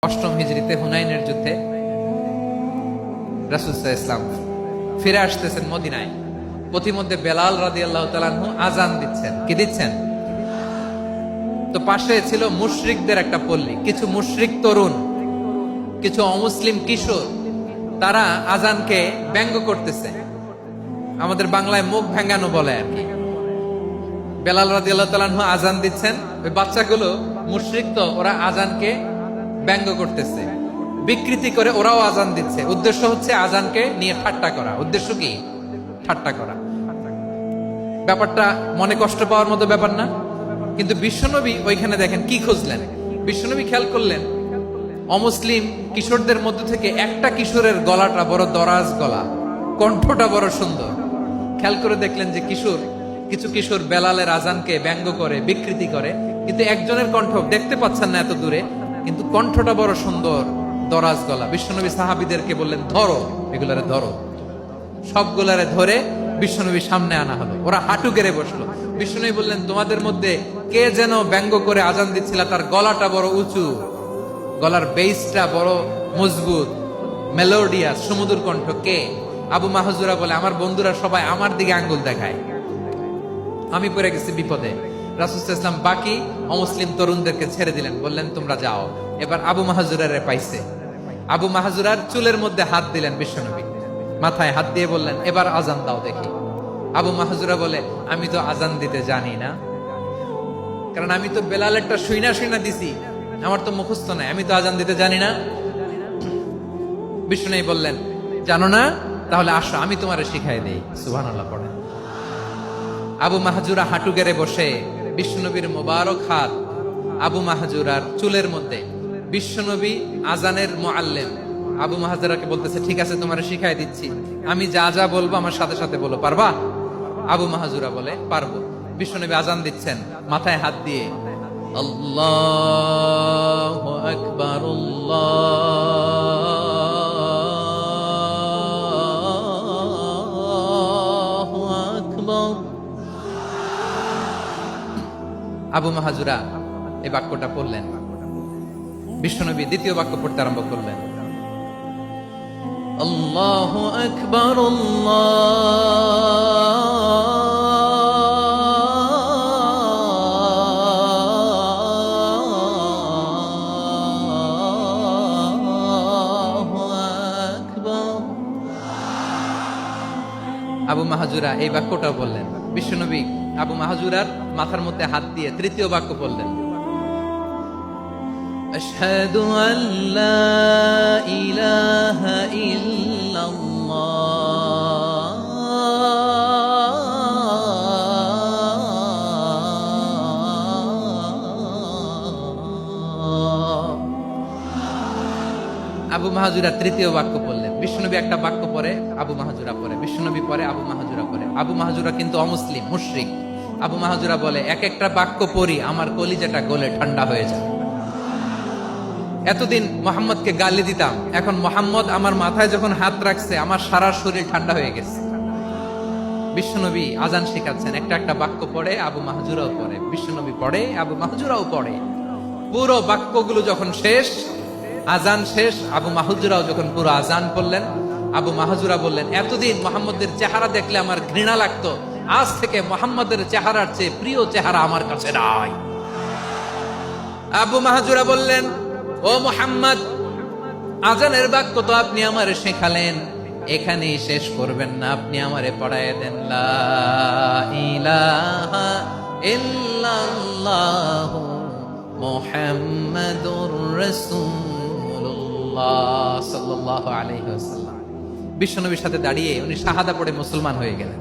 অষ্টম হিজরিতে হুনাইনের যুদ্ধে রাসূল সাল্লাল্লাহু আলাইহি ওয়াসাল্লাম ফিরে আসতেছেন মদিনায়। পথিমধ্যে বেলাল রাদিয়াল্লাহু তাআলা আনহু আযান দিচ্ছেন। কি দিচ্ছেন? তো পাশে ছিল মুশরিকদের একটা পল্লী, কিছু মুশরিক তরুণ, কিছু অমুসলিম কিশোর, তারা আযানকে ব্যঙ্গ করতেছে। আমাদের বাংলায় মুখ ভেঙ্গানো বলে আর কি। বেলাল রাদিয়াল্লাহু তাআলা আনহু আযান দিচ্ছেন, ওই বাচ্চাগুলো মুশরিক, তো ওরা আযানকে ব্যঙ্গ করতেছে, বিকৃতি করে ওরাও আযান দিচ্ছে। উদ্দেশ্য হচ্ছে আযানকে নিয়ে ঠাট্টা করা। উদ্দেশ্য কি? ঠাট্টা করা। ব্যাপারটা মনে কষ্ট পাওয়ার মতো ব্যাপার না? কিন্তু বিশ্বনবী ওইখানে দেখেন কি খুঁজলেন। বিশ্বনবী খেয়াল করলেন অমুসলিম কিশোরদের মধ্য থেকে একটা কিশোরের গলাটা বড় দরাজ গলা, কণ্ঠটা বড় সুন্দর। খেয়াল করে দেখলেন যে কিছু কিশোর বেলালের আযানকে ব্যঙ্গ করে, বিকৃতি করে, কিন্তু একজনের কণ্ঠ দেখতে পাচ্ছেন না এত দূরে, কিন্তু কণ্ঠটা বড় সুন্দর, দরাজ গলা। বিশ্বনবী সাহাবীদেরকে বললেন, ধরো এগুলারে, ধরো। সবগুলারে ধরে বিশ্বনবীর সামনে আনা হলো। ওরা হাঁটু গেড়ে বসলো। বিশ্বনবী বললেন, তোমাদের মধ্যে কে যেন ব্যঙ্গ করে আযান দিচ্ছিল, তার গলাটা বড় উঁচু, গলার বেসটা বড় মজবুত, মেলোডিয়াস, সুমধুর কণ্ঠ। কে? আবু মাহজুরা বলে, আমার বন্ধুরা সবাই আমার দিকে আঙ্গুল দেখায়, আমি পড়ে গেছি বিপদে। রাসূল সাল্লাল্লাহু আলাইহি ওয়াসাল্লাম বাকি অমুসলিম তরুণদেরকে ছেড়ে দিলেন, বললেন তোমরা যাও। এবার আবু মাহজুরারে পাইছে। আবু মাহজুরার চুলের মধ্যে হাত দিলেন বিশ্বনবী, মাথায় হাত দিয়ে বললেন, এবার আযান দাও দেখি। আবু মাহজুরা বলে, আমি তো আযান দিতে জানি না, কারণ আমি তো বেলালেরটা শুইনা দিছি, আমার তো মুখস্থ নাই, আমি তো আযান দিতে জানি না। বিশ্বনবী বললেন, জানো না? তাহলে আসো, আমি তোমারে শিখাই দেই। সুবহানাল্লাহ পড়েন। আবু মাহজুরা হাঁটু গেড়ে বসে, বিশ্বনবীর মোবারক হাত আবু মাহজুরার চুলের মধ্যে। বিশ্বনবী আযানের মুআল্লিম আবু মাহজুরাকে বলতেছে, ঠিক আছে তোমারে শিখাই দিচ্ছি, আমি যা যা বলবো আমার সাথে সাথে বলো, পারবা? আবু মাহজুরা বলে, পারবো। বিশ্বনবী আযান দিচ্ছেন মাথায় হাত দিয়ে, আল্লাহু আকবার, আল্লাহু আকবার। আবু মাহজুরা এই বাক্যটা পড়লেন। বিশ্বনবী দ্বিতীয় বাক্য পড়তে আরম্ভ করলেন, আল্লাহু আকবার, আল্লাহু আকবার। আবু মাহজুরা এই বাক্যটাও বললেন। বিশ্বনবী আবু মাহজুরার মাথার মধ্যে হাত দিয়ে তৃতীয় বাক্য বললেন, আশহাদু আল্লা ইলাহা ইল্লাল্লাহ, আবু মাহজুরা তৃতীয় বাক্য বললেন। বিশ্বনবী একটা বাক্য পরে আবু মাহজুরা পরে, বিশ্বনবী পরে আবু মাহজুরা পরে। আবু মাহজুরা কিন্তু অমুসলিম, মুশরিক। আবু মাহজুরা বলে, এক একটা বাক্য পড়ি আমার কলিজাটা গলে ঠান্ডা হয়ে যায়। এতদিন মোহাম্মদকে গালি দিতাম, এখন মোহাম্মদ আমার মাথায় যখন হাত রাখছে আমার সারা শরীর ঠান্ডা হয়ে গেছে। বিশ্বনবী আযান শিখাচ্ছেন, একটা একটা বাক্য পড়ে আবু মাহজুরাও পড়ে, বিশ্বনবী পড়ে, আবু মাহজুরাও পড়ে। পুরো বাক্যগুলো যখন শেষ, আযান শেষ, আবু মাহজুরাও যখন পুরো আযান পড়লেন, আবু মাহজুরা বললেন, এতদিন মোহাম্মদের চেহারা দেখলে আমার ঘৃণা লাগতো, আজ থেকে মোহাম্মদের চেহারার চেয়ে প্রিয় চেহারা আমার কাছে নাই। আবু মাহজুরা বললেন, ও মুহাম্মদ, আযানের বাক্য তো আপনি আমারে শেখালেন, এখানেই শেষ করবেন না, আপনি আমারে পড়ায় দেন, লা ইলাহা ইল্লাল্লাহ মুহাম্মাদুর রাসূলুল্লাহ সাল্লাল্লাহু আলাইহি ওয়াসাল্লাম। বিশ্বনবীর সাথে দাঁড়িয়ে উনি শাহাদা পড়ে মুসলমান হয়ে গেলেন।